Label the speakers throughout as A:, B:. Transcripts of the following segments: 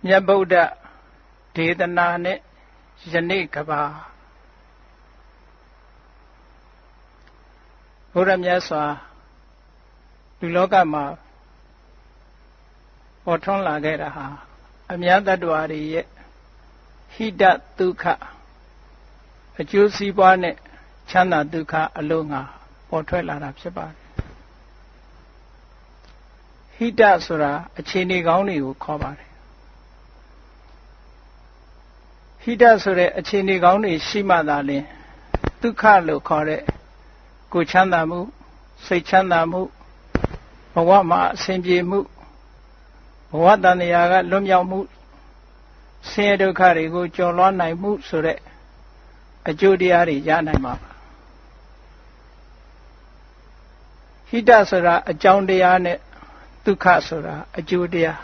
A: မြတ်ဗုဒ္ဓဒေသနာနဲ့ယနေ့ကဘာဘုရားမြတ်စွာလူလောကမှာပေါ်ထွန်းလာခဲ့တာဟာအများတ attva တွေရဲ့ဟိတဒုက္ခအကျိုးစီးပွားနဲ့ချမ်းသာဒုက္ခအလုံးငါပေါ်ထွက်လာတာဖြစ်ပါတယ်ဟိတဆိုတာအခြေအနေကောင်းတွေကိုခေါ်ပါတယ်ဟိတဆိုတဲ့အခြေအနေကောင်းတွေရှိမှသာလျှင်ဒုက္ခလို့ခေါ်တဲ့ကိုယ်ချမ်းသာမှုစိတ်ချမ်းသာမှုဘဝမှာအဆင်ပြေမှုဘဝတန်တရားကလွတ်မြောက်မှုဆင်းရဲဒုက္ခတွေကိုကျော်လွှားနိုင်မှုဆိုတဲ့အကျိုးတရားတွေရနိုင်မှာပါဟိတဆိုတာအကြောင်းတရားနဲ့ဒုက္ခဆိုတာအကျိုးတရား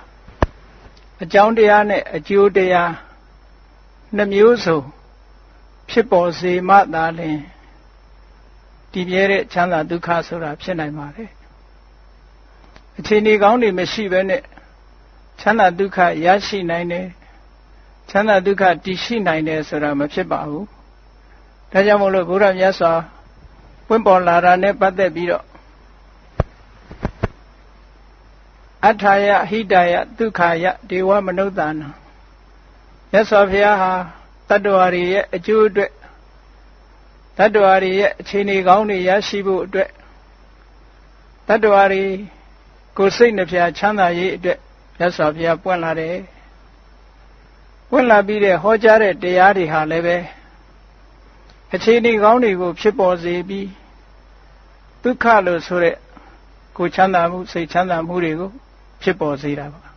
A: အကြောင်းတရားနဲ့အကျိုးတရားနှမျိုးစုံဖြစ်ပေါ်စေမှသာလျှင်တည်မြဲတဲ့ချမ်းသာဒုက္ခဆိုတာဖြစ်နိုင်ပါတယ်အခြေအနေကောင်းတွေမရှိဘဲနဲ့ချမ်းသာဒုက္ခရရှိနိုင်တယ်ချမ်းသာဒုက္ခတည်ရှိနိုင်တယ်ဆိုတာမဖြစ်ပါဘူးဒါကြောင့်မို့လို့ဘုရားမြတ်စွာပွင့်ပေါ်လာတာနဲ့ပတ်သက်ပြီးတော့အထာယဟိတယဒုက္ခယဒေဝမနုဿာနံမြတ်စွာဘုရားဟာတတ္တဝါတွေရဲ့အကျိုးအတွက်တတ္တဝါတွေရဲ့အခြေအနေကောင်းတွေရရှိဖို့အတွက်တတ္တဝါတွေကိုယ်စိတ်နှပြချမ်းသာရေးအတွက်မြတ်စွာဘုရားပွင့်လာတယ်ပွင့်လာပြီးတဲ့ဟောကြားတဲ့တရားတွေဟာလည်းပဲအခြေအနေကောင်းတွေကိုဖြစ်ပေါ်စေပြီးဒုက္ခလို့ဆိုတဲ့ကိုယ်ချမ်းသာမှုစိတ်ချမ်းသာမှုတွေကိုဖြစ်ပေါ်စေတာပါ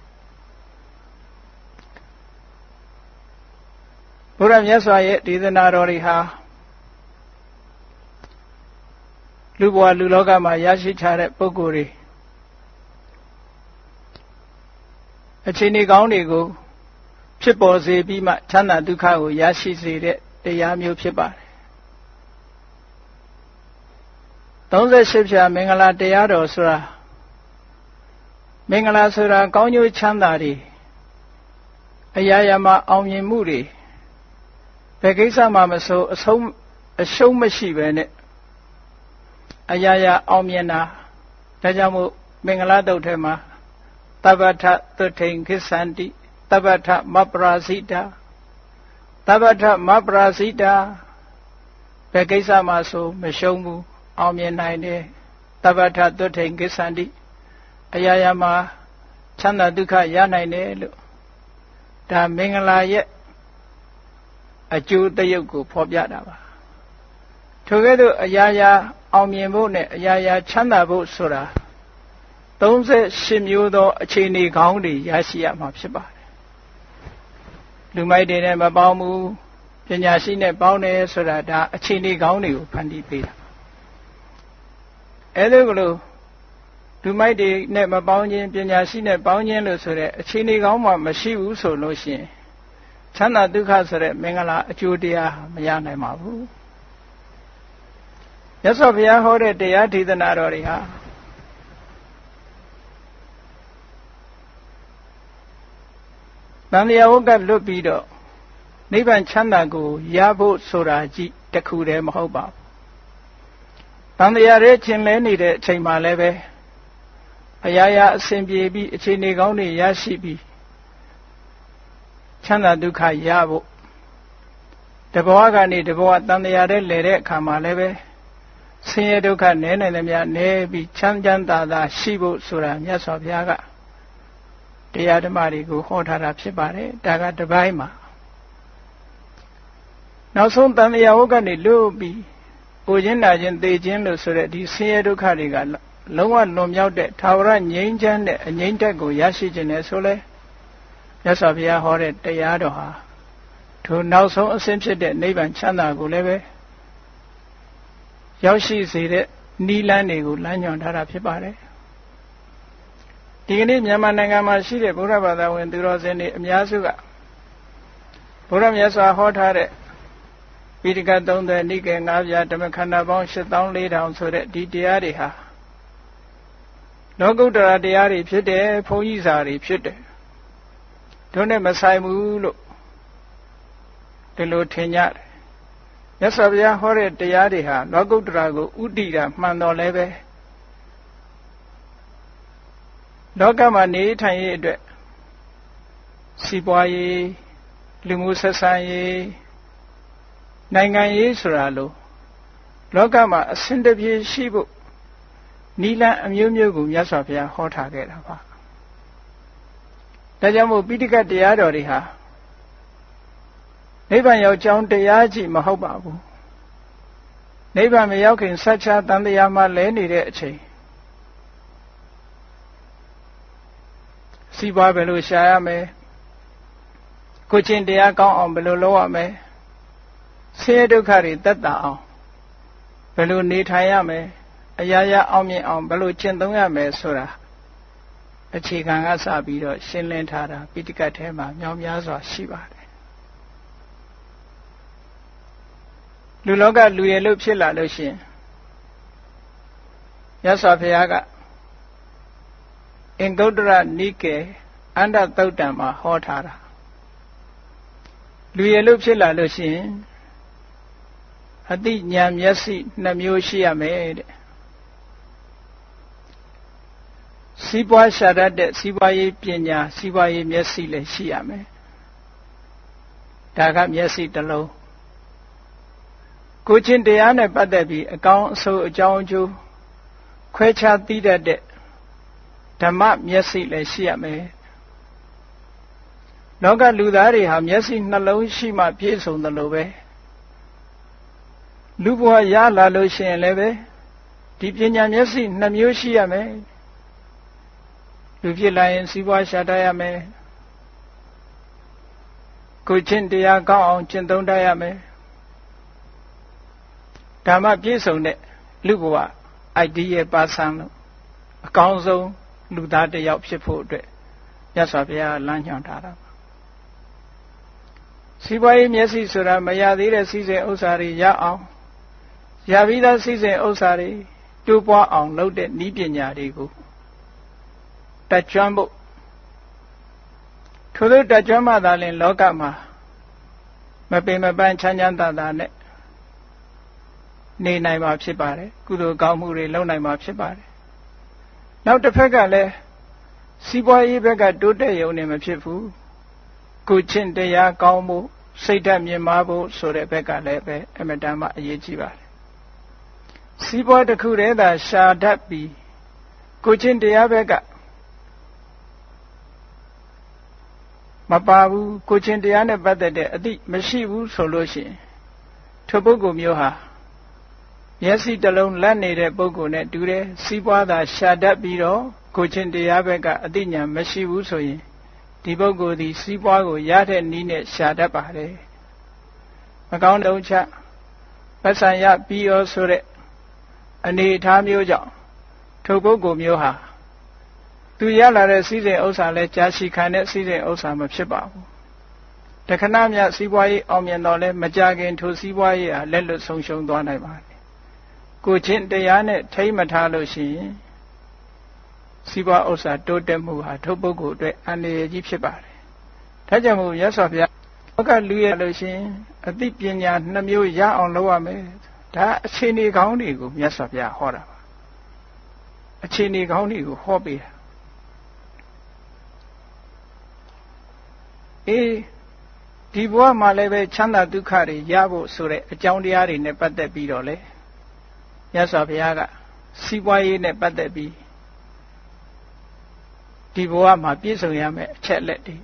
A: ဘုရားမြတ်စွာရဲ့ဒေသနာတော်တွေဟာလူဘဝလူလောကမှာရရှိထားတဲ့ပုဂ္ဂိုလ်တွေအခြေအနေကောင်းတွေကိုဖြစ်ပေါ်စေပြီးမှချမ်းသာဒုက္ခကိုရရှိစေတဲ့တရားမျိုးဖြစ်ပါတယ်38ဖြာမင်္ဂလာတရားတော်ဆိုတာမင်္ဂလာဆိုတာကောင်းကျိုးချမ်းသာတွေအရာရာမှာအောင်မြင်မှုတွေဘယ်ကိစ္စမှမဆိုအရှုံးမရှိပဲနဲ့အရာရာအောင်မြင်တာဒါကြောင့်မို့မင်္ဂလာတုတ်ထဲမှာသဗ္ဗထသုထိန်ခိသန္တိသဗ္ဗထမပ္ပရာဇိတာသဗ္ဗထမပ္ပရာဇိတာဘယ်ကိစ္စမှဆိုမရှုံးဘူးအောင်မြင်နိုင်တယ်သဗ္ဗထသုထိန်ခိသန္တိအရာရာမှာချမ်းသာဒုက္ခရနိုင်တယ်လို့ဒါမင်္ဂလာရဲ့အကျိုးတရုပ်ကိုဖော်ပြတာပါထိုကဲ့သို့အရာရာအောင်မြင်ဖို့နဲ့အရာရာချမ်းသာဖို့ဆိုတာ38မျိုးသောအခြေအနေကောင်းတွေရရှိရမှာဖြစ်ပါတယ်လူမိုက်တွေနဲ့မပေါင်းဘူးပညာရှိနဲ့ပေါင်းတယ်ဆိုတာဒါအခြေအနေကောင်းတွေကိုဖန်တီးပေးတာအဲဒါကလို့လူမိုက်တွေနဲ့မပေါင်းခြင်းပညာရှိနဲ့ပေါင်းခြင်းလို့ဆိုတဲ့အခြေအနေကောင်းမှမရှိဘူးဆိုလို့ရှိရင်ချမ်းသာဒုက္ခဆိုတဲ့မင်္ဂလာအကျိုးတရားမရနိုင်ပါဘူးမြတ်စွာဘုရားဟောတဲ့တရားဒေသနာတော်တွေဟာတန်တရားဝကလွတ်ပြီးတော့နိဗ္ဗာန်ချမ်းသာကိုရဖို့ဆိုတာကြီးတခုတည်းမဟုတ်ပါဘူးတန်တရားရဲ့ခြင်းလဲနေတဲ့အချိန်မှလည်းပဲအရာရာအစဉ်ပြေပြီးအခြေအနေကောင်းတွေရရှိပြီးချမ်းသာဒုက္ခရဖို့တဘဝကနေတဘဝတန်တရားတဲ့လဲတဲ့အခါမှာလည်းပဲဆင်းရဲဒုက္ခနည်းနိုင်သမျှနည်းပြီးချမ်းချမ်းသာသာရှိဖို့ဆိုတာမြတ်စွာဘုရားကတရားဓမ္မတွေကိုဟောထားတာဖြစ်ပါတယ်ဒါကတစ်ပိုင်းမှာနောက်ဆုံးတန်တရားဝကနေလွတ်ပြီးကိုခြင်းနာခြင်းသိခြင်းလို့ဆိုတဲ့ဒီဆင်းရဲဒုက္ခတွေကလုံးဝလွန်မြောက်တဲ့ထာဝရငြိမ်းချမ်းတဲ့အငြိမ့်တက်ကိုရရှိခြင်းနဲ့ဆိုလဲမြတ်စွာဘုရားဟောတဲ့တရားတော်ဟာထိုနောက်ဆုံးအဆင့်ဖြစ်တဲ့နိဗ္ဗာန်ချမ်းသာကိုလည်းပဲရောက်ရှိစေတဲ့နိလန်းတွေကိုလမ်းညွှန်ထားတာဖြစ်ပါတယ်ဒီကနေ့မြန်မာနိုင်ငံမှာရှိတဲ့ဗုဒ္ဓဘာသာဝင်သူတော်စင်တွေအများစုကဘုရားမြတ်စွာဟောထားတဲ့ပိဋကတ်30နိကေ9ပြားဓမ္မခန္ဓာပေါင်း84,000ဆိုတဲ့ဒီတရားတွေဟာလောကုတ္တရာတရားတွေဖြစ်တယ်ဘုန်းကြီးစာတွေဖြစ်တယ် တို့နဲ့မဆိုင်ဘူးလို့ဒီလိုထင်ကြတယ်မြတ်စွာဘုရားဟောတဲ့တရားတွေဟာလောကုတ္တရာကိုဥတည်တာမှန်တော်လဲပဲလောကမှာနေထိုင်ရေးအတွက်စီးပွားရေးလူမှုဆက်ဆံရေးနိုင်ငံရေးဆိုတာလို့လောကမှာအစဉ်တပြေရှိဖို့နိလန်အမျိုးမျိုးကိုမြတ်စွာဘုရားဟောထားခဲ့တာပါဒါကြောင့်မို့ပိဋကတရားတော်တွေဟာနိဗ္ဗာန်ရောက်ကြောင်းတရားကြီးမဟုတ်ပါဘူးနိဗ္ဗာန်မရောက်ခင်ဆက်ချတန်တရားမှာလဲနေတဲ့အချိန်စီးပွားဘယ်လိုရှာရမလဲကိုချင်းတရားကောင်းအောင်ဘယ်လိုလုပ်ရမလဲဆင်းရဲဒုက္ခတွေသက်သာအောင်ဘယ်လိုနေထိုင်ရမလဲအရာရာအောင်မြင်အောင်ဘယ်လိုကျင့်သုံးရမလဲဆိုတာအခြေခံကစပြီးတော့ရှင်းလင်းထားတာပိဋကတ်ထဲမှာမြောက်များစွာရှိပါတယ်လူလောကလူရည်လို့ဖြစ်လာလို့ရှိရင်မြတ်စွာဘုရားကအင်္ဂုတ္တရနိကေအန္တသုတ်တံမှာဟောထားတာလူရည်လို့ဖြစ်လာလို့ရှိရင်အတိညာမျက်စိ2မျိုးရှိရမယ်တဲ့စီးပွားရှာတတ်တဲ့စီးပွားရေးပညာစီးပွားရေးမျက်စိလည်းရှိရမယ်ဒါကမျက်စိတစ်လုံးကိုချင်းတရားနဲ့ပတ်သက်ပြီးအကောင်းအဆိုးအကြောင်းအကျိုးခွဲခြားသိတတ်တဲ့ဓမ္မမျက်စိလည်းရှိရမယ်လောကလူသားတွေဟာမျက်စိနှလုံးရှိမှပြည့်စုံတယ်လို့ပဲလူဘဝရလာလို့ရှိရင်လည်းပဲဒီပညာမျက်စိ2မျိုးရှိရမယ်လူဖြစ်လာရင်စီးပွားရှာတတ်ရမယ်ကိုချင်းတရားကောင်းအောင်ကျင့်သုံးတတ်ရမယ်ဓမ္မပြည့်စုံတဲ့လူဘဝ ideal person လို့အကောင်းဆုံးလူသားတစ်ယောက်ဖြစ်ဖို့အတွက်မြတ်စွာဘုရားလမ်းညွှန်ထားတာပါစီးပွားရေးမျက်စိဆိုတာမရသေးတဲ့စီးစိမ်ဥစ္စာတွေရအောင်ရပြီးသားစီးစိမ်ဥစ္စာတွေတိုးပွားအောင်လုပ်တဲ့နည်းပညာတွေကိုတတ်ကျွမ်းဖို့ထို့သောတတ်ကျွမ်းမှသာလျှင်လောကမှာမပင်မပန်းချမ်းချမ်းသာသာနဲ့နေနိုင်မှာဖြစ်ပါတယ်ကုသိုလ်ကောင်းမှုတွေလုပ်နိုင်မှာဖြစ်ပါတယ်နောက်တစ်ဖက်ကလည်းစီးပွားရေးဘက်ကတိုးတက်ရုံနဲ့မဖြစ်ဘူးကိုချင်းတရားကောင်းဖို့စိတ်ဓာတ်မြင့်မားဖို့ဆိုတဲ့ဘက်ကလည်းပဲအမြဲတမ်းအရေးကြီးပါတယ်စီးပွားတစ်ခုတည်းသာရှာတတ်ပြီးကိုချင်းတရားဘက်ကမပါဘူးကိုချင်းတရားနဲ့ပတ်သက်တဲ့အသိမရှိဘူးဆိုလို့ရှိရင်ထိုပုဂ္ဂိုလ်မျိုးဟာမျက်စိတစ်လုံးလက်နေတဲ့ပုဂ္ဂိုလ်နဲ့တူတယ်စီးပွားသာရှာတတ်ပြီးတော့ကိုချင်းတရားဘက်ကအသိဉာဏ်မရှိဘူးဆိုရင်ဒီပုဂ္ဂိုလ်ဒီစီးပွားကိုရတဲ့နည်းနဲ့ရှာတတ်ပါတယ်မကောင်းတဲ့ဥစ္စာပတ်စံရပြီးရောဆိုတဲ့အနေအထားမျိုးကြောင့်ထိုပုဂ္ဂိုလ်မျိုးဟာသူရလာတဲ့စီးစိမ်ဥစ္စာလဲကြာရှည်ခံတဲ့စီးစိမ်ဥစ္စာမဖြစ်ပါဘူးတခဏမြစီးပွားရေးအောင်မြင်တော့လဲမကြခင်ထိုစီးပွားရေးဟာလက်လွတ်ဆုံးရှုံးသွားနိုင်ပါတယ်ကိုချင်းတရားနဲ့ထိမ့်မထားလို့ရှိရင်စီးပွားဥစ္စာတိုးတက်မှုဟာထိုပုဂ္ဂိုလ်အတွက်အန္တရာယ်ကြီးဖြစ်ပါတယ်ဒါကြောင့်မို့မြတ်စွာဘုရားလောကလူရလို့ရှိရင်အသိပညာ2မျိုးရအောင်လုပ်ရမယ်ဒါအခြေအနေကောင်းတွေကိုမြတ်စွာဘုရားဟောတာပါအခြေအနေကောင်းတွေကိုဟောပေးတာဒီဘဝမှာလည်းပဲချမ်းသာဒုက္ခတွေရဖို့ဆိုတဲ့အကြောင်းတရားတွေနဲ့ပတ်သက်ပြီးတော့လေမြတ်စွာဘုရားကစီးပွားရေးနဲ့ပတ်သက်ပြီးဒီဘဝမှာပြည့်စုံရမယ့်အချက်လက်တွေ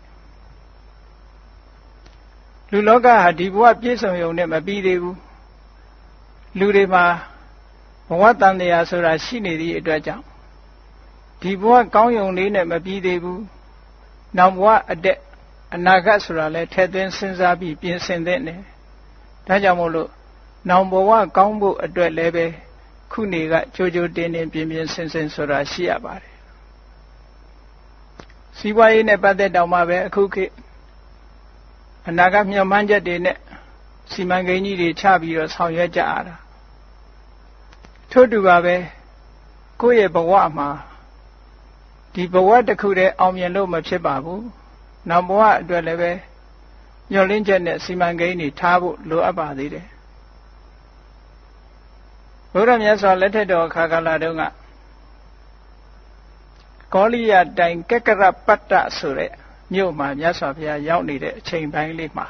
A: လူလောကဟာဒီဘဝပြည့်စုံရုံနဲ့မပြီးသေးဘူးလူတွေမှာဘဝတန်တရားဆိုတာရှိနေသည့်အတွက်ကြောင့်ဒီဘဝကောင်းရုံလေးနဲ့မပြီးသေးဘူးနောက်ဘဝအနာဂတ်ဆိုတာလည်းထည့်သွင်းစဉ်းစားပြီးပြင်ဆင်သင့်တယ်ဒါကြောင့်မို့လို့နောင်ဘဝကောင်းဖို့အတွက်လည်းပဲခုနေကကြိုးကြိုးတင်းတင်းပြင်ပြင်ဆင်ဆင်ဆိုတာရှိရပါတယ်စီးပွားရေးနဲ့ပတ်သက်တော့မှပဲအခုခေတ်အနာဂတ်မျှော်မှန်းချက်တွေနဲ့စီမံကိန်းကြီးတွေချပြီးတော့ဆောင်ရွက်ကြရတာထို့တူပါပဲကိုယ့်ရဲ့ဘဝမှာဒီဘဝတစ်ခုတည်းအောင်မြင်လို့မဖြစ်ပါဘူး နောက်ဘဝအတွက်လည်းပဲညှော်လင့်ချက်နဲ့စီမံကိန်းတွေထားဖို့လိုအပ်ပါသေးတယ်ဘုရားမြတ်စွာလက်ထက်တော်အခါကာလတုန်းကကောလိယတိုင်ကက္ကရပတ္တဆိုတဲ့မြို့မှာမြတ်စွာဘုရားရောက်နေတဲ့အချိန်ပိုင်းလေးမှာ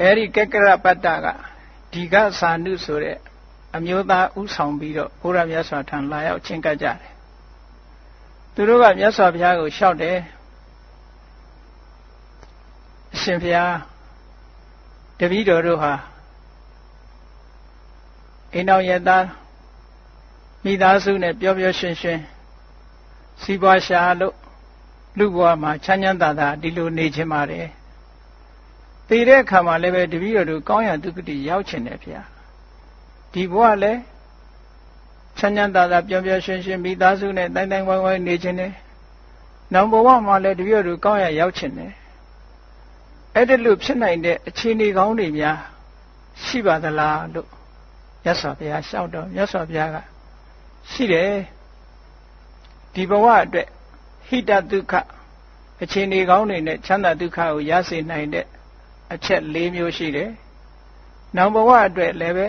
A: အဲဒီကက္ကရပတ္တကဒီကသာနုဆိုတဲ့အမျိုးသားဥဆောင်ပြီးတော့ဘုရားမြတ်စွာထံလာရောက်ချင်းကပ်ကြတယ်သူတို့ကမြတ်စွာဘုရားကိုလျှောက်တယ်အရှင်ဘုရားတပည့်တော်တို့ဟာအိမ်တော်ရသားမိသားစုနဲ့ပျော်ပျော်ရွှင်ရွှင်စီးပွားရှာလို့လူဘဝမှာချမ်းချမ်းသာသာဒီလိုနေခြင်းပါတယ်တည်တဲ့အခါမှာလည်းပဲတပည့်တော်တို့ကောင်းရာဒုက္ခတိရောက်ချင်တယ်ဗျာဒီဘဝလည်းချမ်းချမ်းသာသာပျော်ပျော်ရွှင်ရွှင်မိသားစုနဲ့တိုင်းတိုင်းဝိုင်းဝိုင်းနေခြင်းနဲ့နောက်ဘဝမှာလည်းတပည့်တော်တို့ကောင်းရာရောက်ချင်တယ်အဲ့ဒါလို့ဖြစ်နိုင်တဲ့အခြေအနေကောင်းတွေများရှိပါသလားလို့မြတ်စွာဘုရားလျှောက်တော့မြတ်စွာဘုရားကရှိတယ်ဒီဘဝအတွက်ဟိတဒုက္ခအခြေအနေကောင်းတွေနဲ့ချမ်းသာဒုက္ခကိုရစေနိုင်တဲ့အချက်၄မျိုးရှိတယ်နောက်ဘဝအတွက်လည်းပဲ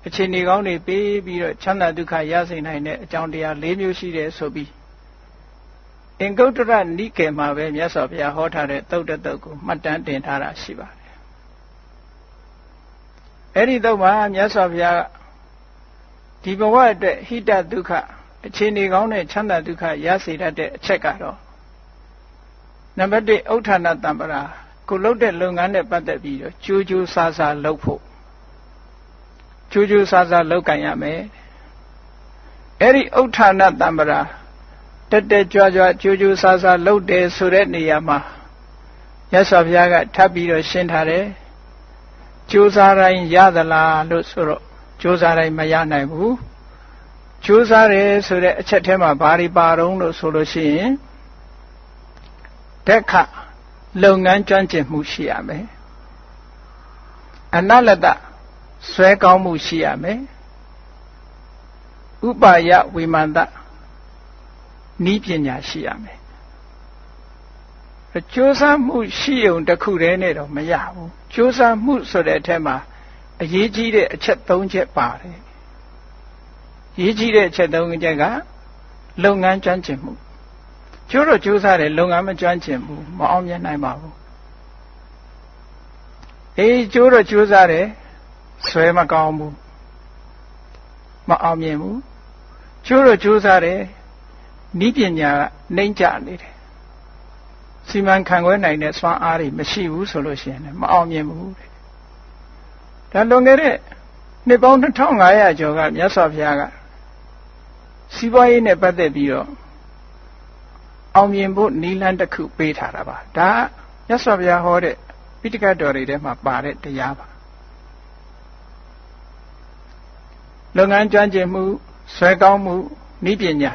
A: အခြေအနေကောင်းတွေပေးပြီးတော့ချမ်းသာဒုက္ခရစေနိုင်တဲ့အကြောင်းတရား၄မျိုးရှိတယ်ဆိုပြီးအင်္ဂုတ္တရနိကေမှာပဲမြတ်စွာဘုရားဟောထားတဲ့သုတ်တတုတ်ကိုမှတ်တမ်းတင်ထားတာရှိပါတယ်အဲ့ဒီတော့မှမြတ်စွာဘုရားဒီဘဝအတွက်ဟိတဒုက္ခအခြေအနေကောင်းတဲ့ချမ်းသာဒုက္ခရစေတတ်တဲ့အချက်ကတော့နံပါတ်1ဥဋ္ဌာဏတံပရာကိုလုပ်တဲ့လုပ်ငန်းနဲ့ပတ်သက်ပြီးတော့ကြိုးကြိုးစားစားလုပ်ဖို့ကြိုးကြိုးစားစားလုပ်ကြရမယ်အဲ့ဒီဥဋ္ဌာဏတံပရာတက်တက်ကြွကြွကြိုးကြိုးစားစားလုပ်တယ်ဆိုတဲ့နေရာမှာမြတ်စွာဘုရားကထပ်ပြီးတော့ရှင်းထားတယ်ကြိုးစားတိုင်းရသလားလို့ဆိုတော့ကြိုးစားတိုင်းမရနိုင်ဘူးကြိုးစားတယ်ဆိုတဲ့အချက်ထဲမှာဘာတွေပါတော့လို့ဆိုလို့ရှိရင်တက်ခလုပ်ငန်းကျွမ်းကျင်မှုရှိရမယ်အနလတဆွဲကောင်းမှုရှိရမယ်ဥပါယဝိမာန်တနည်းပညာရှိရမယ်ကြိုးစားမှုရှိုံတစ်ခုတည်းနဲ့တော့မရဘူးကြိုးစားမှုဆိုတဲ့အထက်မှာအရေးကြီးတဲ့အချက်၃ချက်ပါတယ်ရေးကြီးတဲ့အချက်၃ချက်ကလုပ်ငန်းကျွမ်းကျင်မှုကျိုးတော့ကြိုးစားတယ်လုပ်ငန်းမကျွမ်းကျင်ဘူးမအောင်မြင်နိုင်ပါဘူးကျိုးတော့ကြိုးစားတယ်ဆွဲမကောင်းဘူးမအောင်မြင်ဘူးကျိုးတော့ကြိုးစားတယ်နည်းပညာကနှိမ့်ကျနေတယ်စီမံခန့်ခွဲနိုင်တဲ့စွမ်းအားတွေမရှိဘူးဆိုလို့ရှိရင်မအောင်မြင်ဘူးဒါလွန်ခဲ့တဲ့နှစ်ပေါင်း2500ကျော်ကမြတ်စွာဘုရားကစီးပွားရေးနဲ့ပတ်သက်ပြီးတော့အောင်မြင်ဖို့နည်းလမ်းတစ်ခုပေးထားတာပါဒါမြတ်စွာဘုရားဟောတဲ့ပိဋကတ်တော်တွေထဲမှာပါတဲ့တရားပါလုပ်ငန်းကျွမ်းကျင်မှုဆွဲကောင်းမှုနည်းပညာ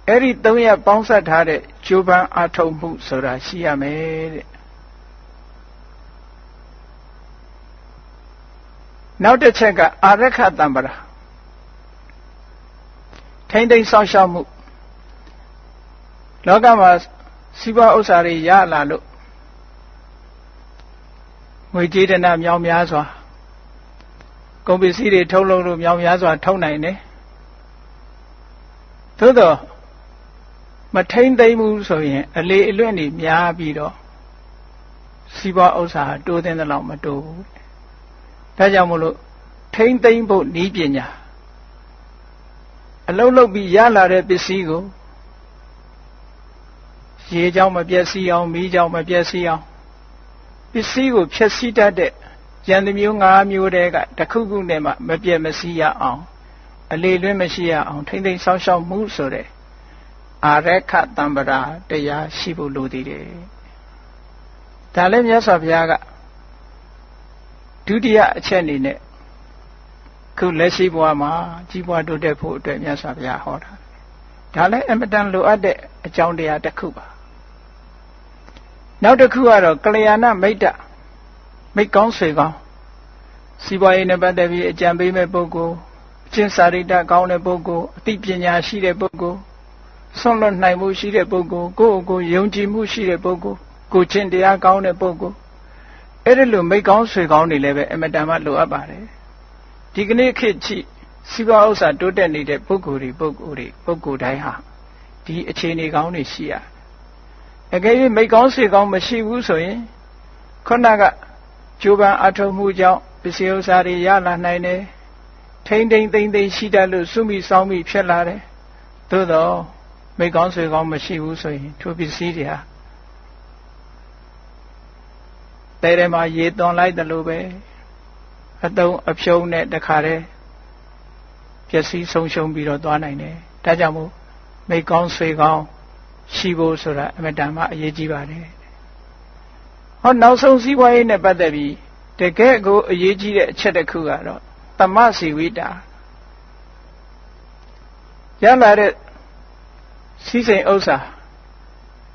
A: အဲ့ဒီ၃ရပ်ပေါင်းစပ်ထားတဲ့ကြိုးပမ်းအားထုတ်မှုဆိုတာရှိရမယ်တဲ့နောက်တစ်ချက်ကအာရခတံပရာထိမ့်သိမ်းဆောင်ရှောက်မှုလောကမှာစီးပွားဥစ္စာတွေရလာလို့ငွေကြေးတနာမြောင်များစွာကုန်ပစ္စည်းတွေထုတ်လုပ်လို့မြောင်များစွာထုတ်နိုင်တယ်သို့တော့မထိမ့်သိမ်းဘူးဆိုရင်အလေအလွင့်တွေများပြီးတော့စီးပွားဥစ္စာတိုးသင်းသလောက်မတိုးဘူးဒါကြောင့်မို့လို့ထိမ့်သိမ်းဖို့နည်းပညာအလုံးလုံးပြီးရလာတဲ့ပစ္စည်းကိုရေကြောင့်မပြည့်စည်အောင်မီးကြောင့်မပြည့်စည်အောင်ပစ္စည်းကိုဖျက်ဆီးတတ်တဲ့ဉာဏ်မျိုး၅မျိုးတည်းကတစ်ခုခုနဲ့မှမပြည့်မစည်ရအောင်အလေလွင့်မရှိရအောင်ထိမ့်သိမ်းဆောက်ရှောက်မှုဆိုတဲ့အာရခတံပရာတရားရှိဖို့လိုသေးတယ်ဒါလည်းမြတ်စွာဘုရားကဒုတိယအချက်အနေနဲ့ခုလက်ရှိဘဝမှာကြီးပွားတိုးတက်ဖို့အတွက်မြတ်စွာဘုရားဟောတာဒါလည်းအမတန်လိုအပ်တဲ့အကြောင်းတရားတစ်ခုပါနောက်တစ်ခုကတော့ကလျာဏမိတ်တမိတ်ကောင်းဆွေကောင်းစီးပွားရေးနဲ့ပတ်သက်ပြီးအကြံပေးမဲ့ပုဂ္ဂိုလ်အကျင့်စာရိတ္တကောင်းတဲ့ပုဂ္ဂိုလ်အသိပညာရှိတဲ့ပုဂ္ဂိုလ် ဆွန့်လွတ်နိုင်မှုရှိတဲ့ပုဂ္ဂိုလ်ကိုယုံကြည်မှုရှိတဲ့ပုဂ္ဂိုလ်ကိုချင်းတရားကောင်းတဲ့ပုဂ္ဂိုလ်အဲ့ဒီလိုမိတ်ကောင်းဆွေကောင်းတွေလည်းပဲအမတန်မှလိုအပ်ပါတယ်ဒီကနေ့ခေတ်ကြည့်စီးပွားဥစ္စာတိုးတက်နေတဲ့ပုဂ္ဂိုလ်တိုင်းဟာဒီအခြေအနေကောင်းတွေရှိရအကယ်၍မိတ်ကောင်းဆွေကောင်းမရှိဘူးဆိုရင်ခုနကကြိုးပမ်းအထောက်မှုကြောင့်ပစ္စည်းဥစ္စာတွေရလာနိုင်တယ်ထိမ့်သိမ့်သိမ့်သိမ့်ရှိတတ်လို့စုမိစောင်းမိဖြစ်လာတယ်သို့တော့မိတ်ကောင်းဆွေကောင်းမရှိဘူးဆိုရင်ထိုပစ္စည်းတွေဟာတဲထဲမှာရေသွန်လိုက်တယ်လို့ပဲအတုံးအဖြုံးနဲ့တခါတည်းပျက်စီးဆုံးရှုံးပြီးတော့သွားနိုင်တယ်ဒါကြောင့်မို့မိတ်ကောင်းဆွေကောင်းရှိဖို့ဆိုတာအမတန်မှအရေးကြီးပါတယ်ဟောနောက်ဆုံးစီးပွားရေးနဲ့ပတ်သက်ပြီးတကယ်ကိုအရေးကြီးတဲ့အချက်တစ်ခုကတော့သမစီဝိတာရလာတဲ့စီးစိမ်ဥစ္စာ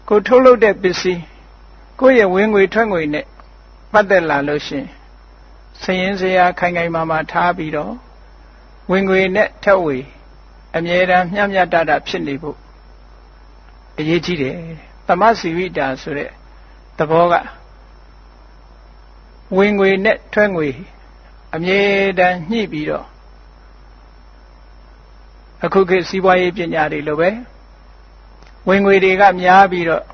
A: ကိုထုတ်လုပ်တဲ့ပစ္စည်းကိုယ့်ရဲ့ဝင်ငွေထွက်ငွေနဲ့ပတ်သက်လာလို့ရှိရင်စည်ရင်စရာခိုင်ခိုင်မာမာထားပြီးတော့ဝင်ငွေနဲ့ထက်ဝေအမြဲတမ်းမျှမျှတတဖြစ်နေဖို့အရေးကြီးတယ်သမစီဝိတာဆိုတဲ့သဘောကဝင်ငွေနဲ့ထွက်ငွေအမြဲတမ်းညှိပြီးတော့အခုခေတ်စီးပွားရေးပညာတွေလိုပဲဝင်ငွေတွေကများပြီးတော့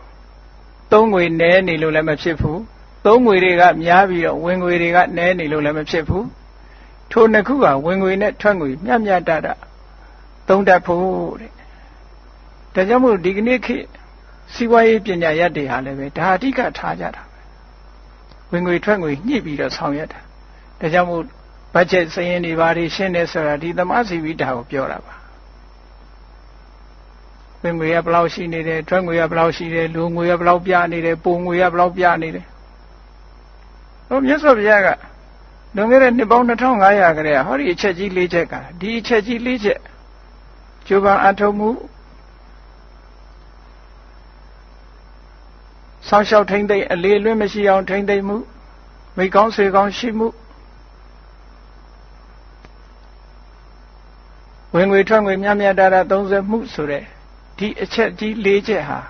A: သုံးငွေနည်းနေလို့လည်းမဖြစ်ဘူးသုံးငွေတွေကများပြီးတော့ဝင်ငွေတွေကနည်းနေလို့လည်းမဖြစ်ဘူးထိုနှစ်ခုကဝင်ငွေနဲ့ထွက်ငွေမျှမျှတတသုံးတတ်ဖို့တဲ့ဒါကြောင့်မို့ဒီကနေ့ခေတ်စီးပွားရေးပညာရပ်တွေဟာလည်းပဲဒါအဓိကထားကြတာပဲဝင်ငွေထွက်ငွေညှိပြီးတော့ဆောင်ရွက်တာဒါကြောင့်မို့ဘတ်ဂျက်စာရင်းတွေဘာတွေရှင်းနေဆိုတာဒီသမစီဝိတာကိုပြောတာပါဝင်ငွေကဘယ်လောက်ရှိနေတယ်ထွက်ငွေကဘယ်လောက်ရှိတယ်လူငွေကဘယ်လောက်ပြနေတယ်ပုံငွေကဘယ်လောက်ပြနေတယ်ဟိုမြတ်စွာဘုရားကလွန်ခဲ့တဲ့နှစ်ပေါင်း2500ခရဲဟောဒီအချက်ကြီး၄ချက်ကဒီအချက်ကြီး၄ချက်ကျိုးပန်းအထုံမှုဆောင်းလျှောက်ထိမ့်သိမ့်အလေးလွတ်မရှိအောင်ထိမ့်သိမ့်မှုမိကောင်းဆွေကောင်းရှိမှုဝင်ငွေထွက်ငွေမျှမျှတတသုံးစွဲမှုဆိုတဲ့ဒီအချက်ကြီး၄ချက်ဟာ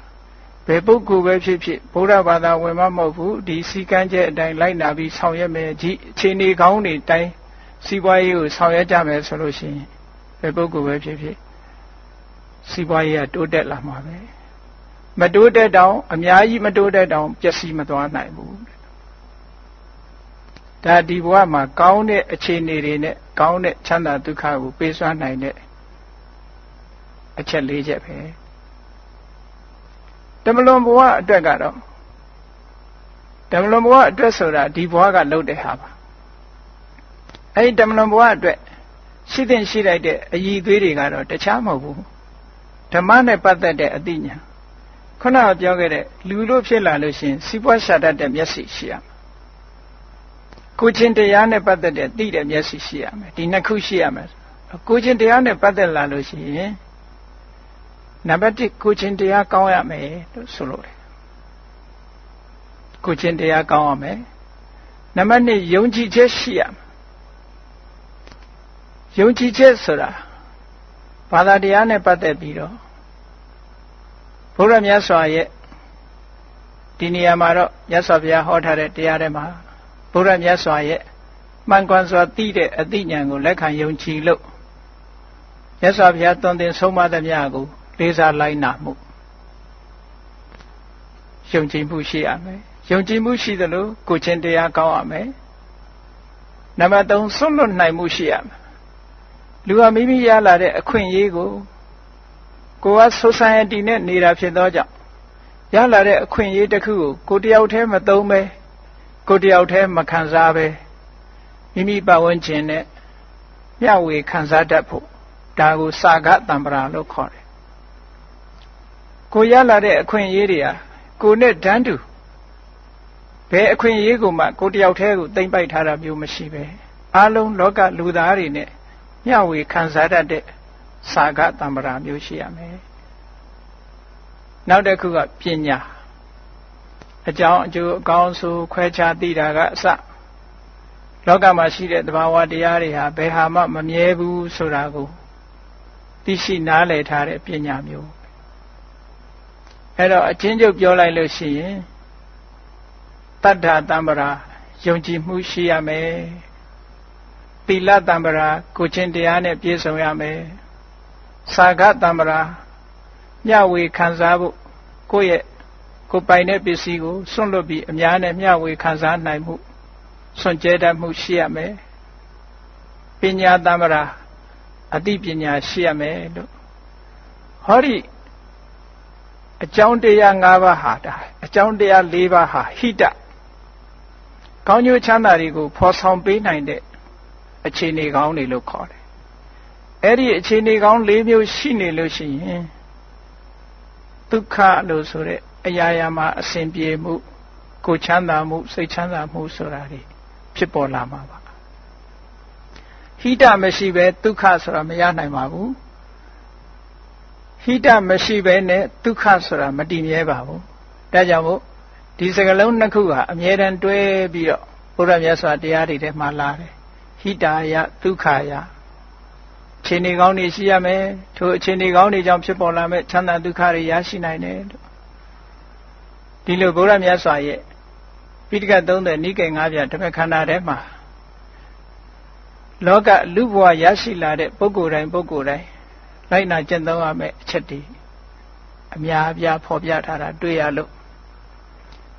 A: ဘယ်ပုဂ္ဂိုလ်ပဲဖြစ်ဖြစ်ဗုဒ္ဓဘာသာဝင်မမဟုတ်ဘူးဒီစီကံချက်အတိုင်းလိုက်နာပြီးဆောင်ရွက်မယ်ဒီအခြေအနေကောင်းတွေတိုင်းစီးပွားရေးကိုဆောင်ရွက်ကြမယ်ဆိုလို့ရှိရင်ဘယ်ပုဂ္ဂိုလ်ပဲဖြစ်ဖြစ်စီးပွားရေးကတိုးတက်လာမှာပဲမတိုးတက်တောင်အများကြီးမတိုးတက်တောင်ပျက်စီးမသွားနိုင်ဘူးဒါဒီဘဝမှာကောင်းတဲ့အခြေအနေတွေနဲ့ကောင်းတဲ့ချမ်းသာဒုက္ခကိုပေးစွမ်းနိုင်တဲ့အချက်၄ချက်ပဲတမလွန်ဘဝအတွက်ကတော့တမလွန်ဘဝအတွက်ဆိုတာဒီဘဝကလုပ်တဲ့ဟာပါအဲဒီတမလွန်ဘဝအတွက်ရှိတဲ့ရှိလိုက်တဲ့အည်သွေးတွေကတော့တခြားမဟုတ်ဘူးဓမ္မနဲ့ပတ်သက်တဲ့အသိဉာဏ်ခုနကပြောခဲ့တဲ့လူလို့ဖြစ်လာလို့ရှိရင်စီးပွားရှာတတ်တဲ့မျက်စိရှိရမယ်ကိုချင်းတရားနဲ့ပတ်သက်တဲ့သိတဲ့မျက်စိရှိရမယ်ဒီနှစ်ခုရှိရမယ်ကိုချင်းတရားနဲ့ပတ်သက်လာလို့ရှိရင်နံပါတ်1ကိုချင်းတရားကောင်းရမယ်လို့ဆိုလို့တယ်ကိုချင်းတရားကောင်းရမယ်နံပါတ်2ယုံကြည်ချက်ရှိရမယ်ယုံကြည်ချက်ဆိုတာဘာသာတရားနဲ့ပတ်သက်ပြီးတော့ဘုရားမြတ်စွာရဲ့ဒီနေရာမှာတော့မြတ်စွာဘုရားဟောထားတဲ့တရားထဲမှာဘုရားမြတ်စွာရဲ့မှန်ကန်စွာသိတဲ့အသိဉာဏ်ကိုလက်ခံယုံကြည်လို့မြတ်စွာဘုရားသွန်သင်ဆုံးမသမျှကိုလေးစားလိုက်နာမှုယုံကြည်မှုရှိရမယ်ယုံကြည်မှုရှိသလိုကိုယ်ချင်းတရားကောင်းရမယ်နံပါတ်3ဆွလွတ်နိုင်မှုရှိရမယ်လူဟာမိမိရလာတဲ့အခွင့်အရေးကိုကိုယ်က society နဲ့နေတာဖြစ်သောကြောင့်ရလာတဲ့အခွင့်အရေးတစ်ခုကိုတယောက်တည်းမသုံးပဲကိုတယောက်တည်းမခံစားပဲမိမိပတ်ဝန်းကျင်နဲ့မျှဝေခံစားတတ်ဖို့ဒါကိုစာဂတံပရာလို့ခေါ်တယ်ကိုရလာတဲ့အခွင့်အရေးတွေဟာကိုနဲ့တန်းတူဘယ်အခွင့်အရေးကိုမှကိုတယောက်တည်းကိုသိမ့်ပိုက်ထားတာမျိုးမရှိပဲအားလုံးလောကလူသားတွေနဲ့မျှဝေခံစားတတ်တဲ့စာဂတံပရာမျိုးရှိရမယ်နောက်တစ်ခုကပညာအကြောင်းအကျိုးအကောင်းဆိုခွဲခြားသိတာကအစလောကမှာရှိတဲ့သဘာဝတရားတွေဟာဘယ်ဟာမှမမြဲဘူးဆိုတာကိုသိရှိနားလည်ထားတဲ့ပညာမျိုး အဲ့တော့အချင်းချုပ်ပြောလိုက်လို့ရှိရင်တတ္ထာတံ္ပရာယုံကြည်မှုရှိရမယ်သီလတံ္ပရာကိုချင်းတရားနဲ့ပြည့်စုံရမယ်စာဂတံ္ပရာမျှဝေခံစားဖို့ကိုယ့်ရဲ့ကိုယ်ပိုင်တဲ့ပစ္စည်းကိုစွန့်လွတ်ပြီးအများနဲ့မျှဝေခံစားနိုင်မှုစွန့်ကြဲတတ်မှုရှိရမယ်ပညာတံ္ပရာအသိပညာရှိရမယ်လို့ဟောဒီအကြောင်းတရား၅ပါးဟာဒါအကြောင်းတရား၄ပါးဟာဟိတကောင်းကျိုးချမ်းသာတွေကိုဖော်ဆောင်ပေးနိုင်တဲ့အခြေအနေကောင်းတွေလို့ခေါ်တယ်အဲ့ဒီအခြေအနေကောင်း၄မျိုးရှိနေလို့ရှိရင်ဒုက္ခလို့ဆိုတဲ့အရာရာမှာအစဉ်ပြေမှုကိုချမ်းသာမှုစိတ်ချမ်းသာမှုဆိုတာတွေဖြစ်ပေါ်လာမှာပါဟိတမရှိဘဲဒုက္ခဆိုတာမရနိုင်ပါဘူးဟိတမရှိဘဲနဲ့ဒုက္ခဆိုတာမတည်မြဲပါဘူးဒါကြောင့်မို့ဒီစကားလုံးနှစ်ခုဟာအမြဲတမ်းတွဲပြီးတော့ဘုရားမြတ်စွာတရားတွေထဲမှာလာတယ်ဟိတာယဒုက္ခယအခြေအနေကောင်းတွေရှိရမယ်ထိုအခြေအနေကောင်းတွေကြောင့်ဖြစ်ပေါ်လာမဲ့ချမ်းသာဒုက္ခတွေရရှိနိုင်တယ်ဒီလိုဘုရားမြတ်စွာရဲ့ပိဋကတ်30နိကေ9ပြဓမ္မခန္ဓာထဲမှာလောကလူဘဝရရှိလာတဲ့ပုဂ္ဂိုလ်တိုင်းလိုက်နာကျင့်သုံးရမယ့်အချက်တွေအများအပြားဖော်ပြထားတာတွေ့ရလို့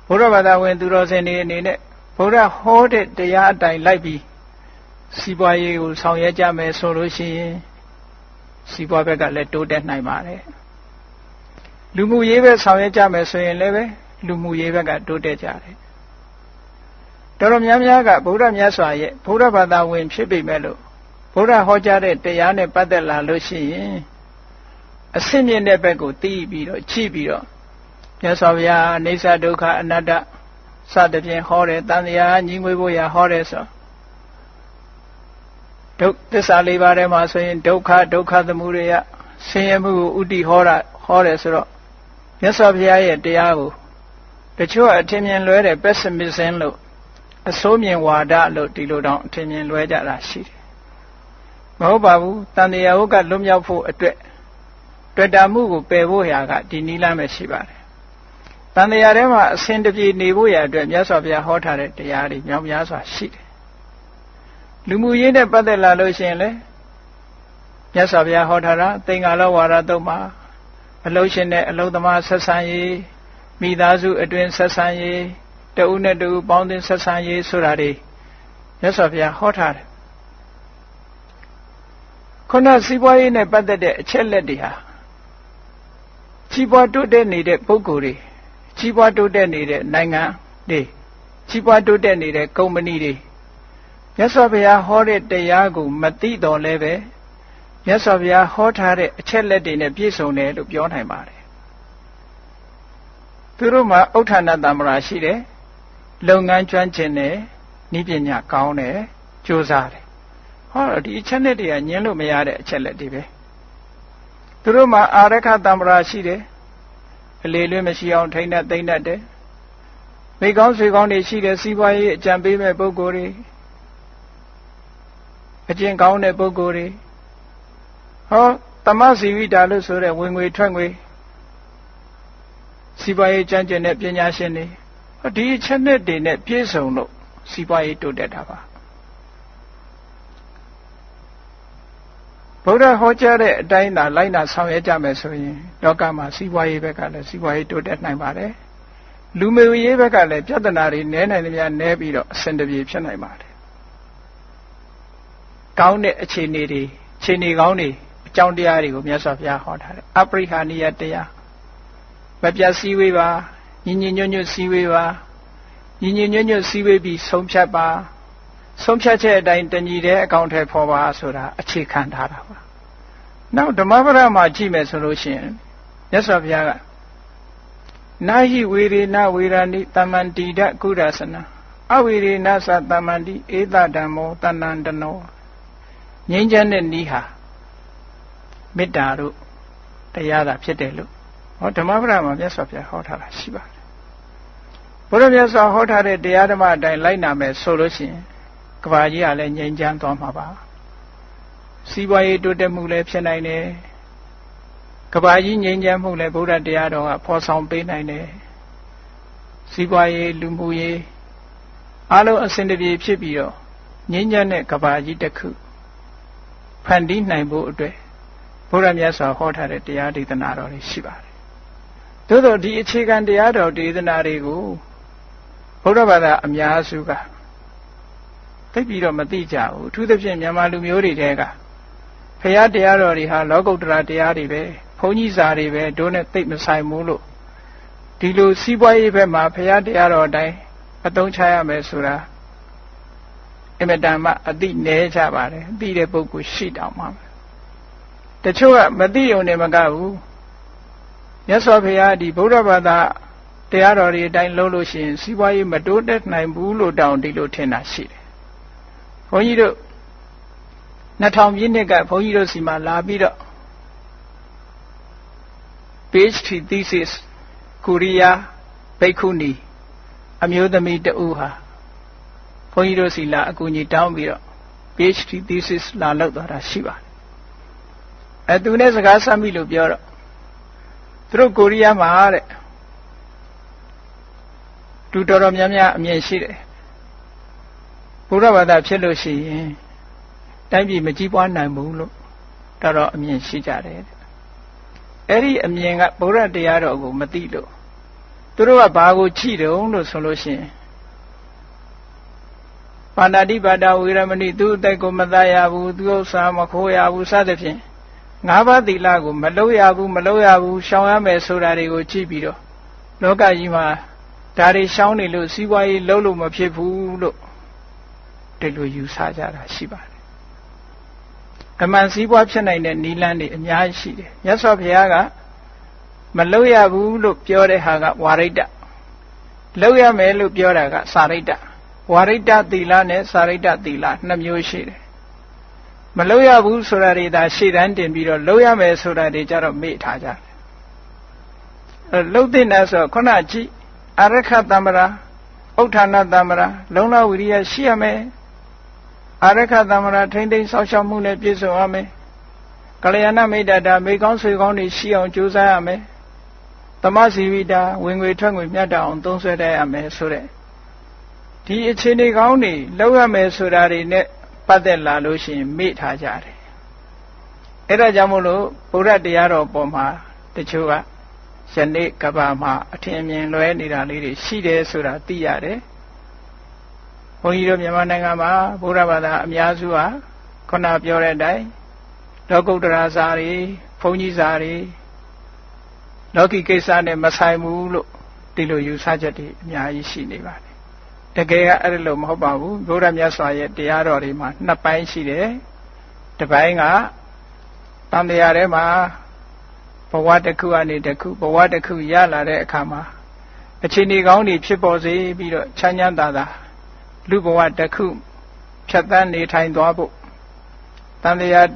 A: ဘုရားဘာသာဝင်သူတော်စင်တွေအနေနဲ့ဘုရားဟောတဲ့တရားအတိုင်းလိုက်ပြီးစီးပွားရေးကိုဆောင်ရွက်ကြမယ်ဆိုလို့ရှိရင်စီးပွားဘက်ကလည်းတိုးတက်နိုင်ပါတယ်လူမှုရေးဘက်ဆောင်ရွက်ကြမယ်ဆိုရင်လည်းပဲလူမှုရေးဘက်ကတိုးတက်ကြတယ်တော်တော်များများကဗုဒ္ဓမြတ်စွာရဲ့ဗုဒ္ဓဘာသာဝင်ဖြစ်ပေမဲ့လို့ဗုဒ္ဓဟောကြားတဲ့တရားနဲ့ပတ်သက်လာလို့ရှိရင်အဆင့်မြင့်တဲ့ဘက်ကိုသိပြီးတော့ကြည့်ပြီးတော့မြတ်စွာဘုရားအနိစ္စဒုက္ခအနတ္တစသဖြင့်ဟောတယ်တန်တရားညီငွေဖို့ရဟောတယ်ဆိုဒုက္ခသစ္စာ၄ပါးထဲမှာဆိုရင်ဒုက္ခသမုဒယဆင်းရဲမှုကိုဥတည်ဟောတယ်ဆိုတော့မြတ်စွာဘုရားရဲ့တရားကိုတချို့အထင်မြင်လွဲတဲ့ pessimism လို့အဆိုးမြင်ဝါဒလို့ဒီလိုတောင်အထင်မြင်လွဲကြတာရှိတယ်မဟုတ်ပါဘူးတန်တရားဟုတ်ကလွတ်မြောက်ဖို့အတွက်တွေ့တာမှုကိုပယ်ဖို့ရာကဒီနည်းလမ်းပဲရှိပါတယ်တန်တရားထဲမှာအစဉ်တပြေနေဖို့ရာအတွက်မြတ်စွာဘုရားဟောထားတဲ့တရားတွေမြောက်များစွာရှိတယ်လူမှုရေးနဲ့ပတ်သက်လာလို့ရှိရင်လေမြတ်စွာဘုရားဟောထားတာသင်္ကာလဝါဒသုံးပါအလုံးရှင်နဲ့အလုံးသမားဆက်ဆံရေးမိသားစုအတွင်းဆက်ဆံရေးတဦးနဲ့တဦးပေါင်းသင်းဆက်ဆံရေးဆိုတာတွေမြတ်စွာဘုရားဟောထားတယ်ခုနစီးပွားရေးနဲ့ပတ်သက်တဲ့အချက်လက်တွေဟာကြီးပွားတိုးတက်နေတဲ့ပုဂ္ဂိုလ်တွေကြီးပွားတိုးတက်နေတဲ့နိုင်ငံတွေကြီးပွားတိုးတက်နေတဲ့ကုမ္ပဏီတွေမြတ်စွာဘုရားဟောတဲ့တရားကိုမသိတော်လဲပဲမြတ်စွာဘုရားဟောထားတဲ့အချက်လက်တွေနဲ့ပြည့်စုံတယ်လို့ပြောနိုင်ပါတယ်သူတို့မှာဥဋ္ဌာဏတမ္ပရာရှိတယ်လုပ်ငန်းကျွမ်းကျင်တယ်နည်းပညာကောင်းတယ်ကြိုးစားတယ်ဟောဒီအချက်လက်တွေကညင်းလို့မရတဲ့အချက်လက်တွေပဲသူတို့မှာအာရခတမ္ပရာရှိတယ်အလေလွဲမရှိအောင်ထိန်းတတ်သိမ့်တတ်တယ်မိကောင်းဆွေကောင်းတွေရှိတယ်စီးပွားရေးအကြံပေးမဲ့ပုဂ္ဂိုလ်တွေအကျင့်ကောင်းတဲ့ပုဂ္ဂိုလ်တွေဟောသမစီဝိတာလို့ဆိုတဲ့ဝင်ငွေထွက်ငွေစီးပွားရေးကျမ်းကျင်တဲ့ပညာရှင်တွေဟောဒီအချက်နဲ့တွေနဲ့ပြည့်စုံလို့စီးပွားရေးတိုးတက်တာပါဗုဒ္ဓဟောကြားတဲ့အတိုင်းသာလိုက်နာဆောင်ရွက်ကြမယ်ဆိုရင်လောကမှာစီးပွားရေးဘက်ကလည်းစီးပွားရေးတိုးတက်နိုင်ပါတယ်လူမျိုးရေးဘက်ကလည်းပြဿနာတွေနည်းနိုင်တယ်များနည်းပြီးတော့အဆင်တပြေဖြစ်နိုင်ပါတယ်ကောင်းတဲ့အခြေအနေတွေခြေနေကောင်းတွေအကြောင်းတရားတွေကိုမြတ်စွာဘုရားဟောထားတယ်အပရိဟာနိယတရားမပြတ်စည်းဝေးပါညီညီညွတ်ညွတ်စည်းဝေးပါညီညီညွတ်ညွတ်စည်းဝေးပြီးဆုံးဖြတ်ပါဆုံးဖြတ်ချက်အတိုင်းတညီတဲ့အကောင့်ထဲပေါ်ပါဆိုတာအခြေခံထားတာပါနောက်ဓမ္မပဒမှာကြည့်မယ်ဆိုလို့ရှိရင်မြတ်စွာဘုရားကနာဟိဝေရေနဝေရဏိတမ္မန္တိဒကုရသနာအဝေရေနသတမ္မန္တိဧတဓမ္မောတဏ္ဏတနောငြိမ်းချမ်းတဲ့နည်းဟာမေတ္တာတို့တရားသာဖြစ်တယ်လို့ဟောဓမ္မပဒမှာမြတ်စွာဘုရားဟောထားတာရှိပါတယ်ဘုရားမြတ်စွာဟောထားတဲ့တရားဓမ္မအတိုင်းလိုက်နာမယ်ဆိုလို့ရှိရင်ကဘာကြီးကလည်းငြိမ်းချမ်းသွားမှာပါစီးပွားရေးတိုးတက်မှုလည်းဖြစ်နိုင်တယ် ကဘာကြီးငြိမ်းချမ်းမှုလည်းဗုဒ္ဓတရားတော်ကဖော်ဆောင်ပေးနိုင်တယ်စီးပွားရေးလူမှုရေးအားလုံးအစဉ်တပြေဖြစ်ပြီးတော့ငြိမ်းချမ်းတဲ့ကဘာကြီးတစ်ခုဖန်တီးနိုင်ဖို့အတွက်ဘုရားမြတ်စွာဟောထားတဲ့တရားဒေသနာတော်တွေရှိပါတယ်သို့သောဒီအခြေခံတရားတော်ဒေသနာတွေကိုဘုရားဘာသာအများစုကသိပြီးတော့မသိကြဘူးအထူးသဖြင့်မြန်မာလူမျိုးတွေတဲကဖရာတရားတော်တွေဟာလောကုတ္တရာတရားတွေပဲဘုန်းကြီးစာတွေပဲတို့နဲ့သိမဆိုင်ဘူးလို့ဒီလိုစီးပွားရေးဘက်မှာဖရာတရားတော်အတိုင်းအသုံးချရမယ်ဆိုတာအမတန်မှအသိနည်းကြပါတယ်အသိတဲ့ပုဂ္ဂိုလ်ရှိတောင်မှတချို့ကမသိုံနဲ့မကဘူးမြတ်စွာဘုရားဒီဗုဒ္ဓဘာသာတရားတော်တွေအတိုင်းလုပ်လို့ရှိရင်စီးပွားရေးမတိုးတက်နိုင်ဘူးလို့တောင်ဒီလိုထင်တာရှိတယ်ဘုန်းကြီးတို့2000ပြည့်နှစ်ကဘုန်းကြီးတို့စီမှာလာပြီးတော့ PhD thesis ကိုရီးယားဘိက္ခုနီအမျိုးသမီးတဦးဟာဘုန်းကြီးတို့စီလာအကူအညီတောင်းပြီးတော့ PhD thesis လာလုပ်သွားတာရှိပါတယ်သူနဲ့စကားဆက်မိလို့ပြောတော့သူတို့ကိုရီးယားမှာတဲ့သူတော်များများအမြင်ရှိတယ်ဘုရားဘာသာဖြစ်လို့ရှိရင်တိုင်းပြည်မကြီးပွားနိုင်ဘူးလို့တော်အမြင်ရှိကြတယ်အဲ့ဒီအမြင်ကဗုဒ္ဓတရားတော်ကိုမသိလို့သူတို့ကဘာကိုချိတုံးလို့ဆိုလို့ရှိရင်ပါဏာတိပါဒဝေရမဏိသူ့အသက်ကိုမသားရဘူးသူဥစ္စာမခိုးရဘူးစသဖြင့်၅ပါးသီလကိုမလုပ်ရဘူးရှောင်ရမယ်ဆိုတာတွေကိုကြည့်ပြီးတော့လောကကြီးမှာဒါတွေရှောင်နေလို့စီးပွားရေးလုပ်လို့မဖြစ်ဘူးလို့ဒီလိုယူဆကြတာရှိပါတယ်အမှန်စည်းပွားဖြစ်နိုင်တဲ့နိလန်းတွေအများကြီးရှိတယ်မြတ်စွာဘုရားကမလုပ်ရဘူးလို့ပြောတဲ့ဟာကဝါရိတ္တလုပ်ရမယ်လို့ပြောတာကစာရိတ္တဝါရိတ္တသီလနဲ့စာရိတ္တသီလနှစ်မျိုးရှိတယ်မလုပ်ရဘူးဆိုတာတွေဒါရှေ့တန်းတင်ပြီးတော့လုပ်ရမယ်ဆိုတာတွေကြတော့မေ့ထားကြတယ်လုပ်တဲ့နဲ့ဆိုခုနကြည့်အရခတမ္မရာဥဋ္ဌာဏတမ္မရာလုံလဝိရိယရှိရမယ်အရခတမ္မရာထိမ့်သိမ်းဆောက်ရှောက်မှုနဲ့ပြည့်စုံရမယ်ကလျာဏမိတ်တာမိကောင်းဆွေကောင်းတွေရှိအောင်ကြိုးစားရမယ်သမစီဝိတာဝင်ငွေထွက်ငွေမြတ်တာအောင်သုံးဆွဲတတ်ရမယ်ဆိုတဲ့ဒီအခြေအနေကောင်းတွေလောက်ရမယ်ဆိုတာတွေနဲ့ပတ်သက်လာလို့ရှိရင်မေ့ထားကြတယ်အဲ့ဒါကြောင့်မို့လို့ဗုဒ္ဓတရားတော်ပေါ်မှာတချို့ကယနေ့ကဘာမှာအထင်အမြင်လွဲနေတာလေးတွေရှိတယ်ဆိုတာသိရတယ်ဘုန်းကြီးတို့မြန်မာနိုင်ငံမှာဗုဒ္ဓဘာသာအများစုဟာခုနပြောတဲ့အတိုင်းလောကုတ္တရာစာတွေဘုန်းကြီးစာတွေလောကီကိစ္စနဲ့မဆိုင်ဘူးလို့ဒီလိုယူဆချက်တွေအများကြီးရှိနေပါတယ်တကယ်ကအဲ့လိုမဟုတ်ပါဘူးဘုရားမြတ်စွာရဲ့တရားတော်တွေမှာနှစ်ပိုင်းရှိတယ်တစ်ပိုင်းကတန်တရားထဲမှာဘဝတစ်ခုအနေတစ်ခုဘဝတစ်ခုရလာတဲ့အခါမှာအခြေအနေကောင်းတွေဖြစ်ပေါ်စေပြီးတော့ချမ်းချမ်းသာသာလူဘဝတစ်ခုဖြတ်သန်းနေထိုင်သွားဖို့တန်တရား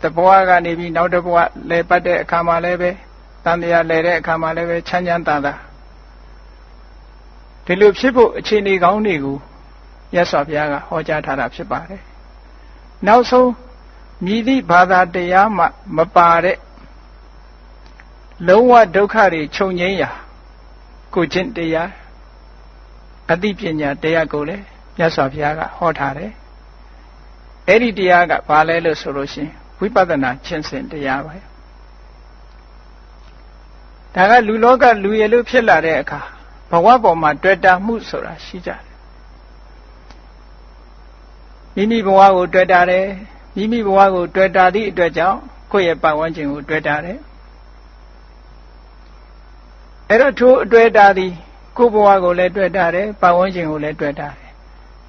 A: တဘဝကနေပြီးနောက်တစ်ဘဝလဲပတ်တဲ့အခါမှာလည်းပဲတန်တရားလဲတဲ့အခါမှာလည်းပဲချမ်းချမ်းသာသာဒီလိုဖြစ်ဖို့အခြေအနေကောင်းတွေကိုမြတ်စွာဘုရားကဟောကြားထားတာဖြစ်ပါတယ်နောက်ဆုံးမြည်သည့်ဘာသာတရားမှမပါတဲ့လုံးဝဒုက္ခတွေချုပ်ငြိမ်းရာကိုကျင့်တရားအသိပညာတရားကိုလည်းမြတ်စွာဘုရားကဟောထားတယ်အဲ့ဒီတရားကဘာလဲလို့ဆိုလို့ရှိရင်ဝိပဿနာကျင့်စဉ်တရားပဲဒါကလူလောကလူရည်လို့ဖြစ်လာတဲ့အခါဘဝပေါ်မှာတွေ့တာမှုဆိုတာရှိကြတယ်မိမိဘဝကိုတွေ့တာတယ်မိမိဘဝကိုတွေ့တာသည့်အတွက်ကြောင့်ကိုယ့်ရဲ့ပတ်ဝန်းကျင်ကိုတွေ့တာတယ်အဲ့တော့ထိုအတွေ့တာသည်ကိုယ့်ဘဝကိုလည်းတွေ့တာတယ်ပတ်ဝန်းကျင်ကိုလည်းတွေ့တာတယ်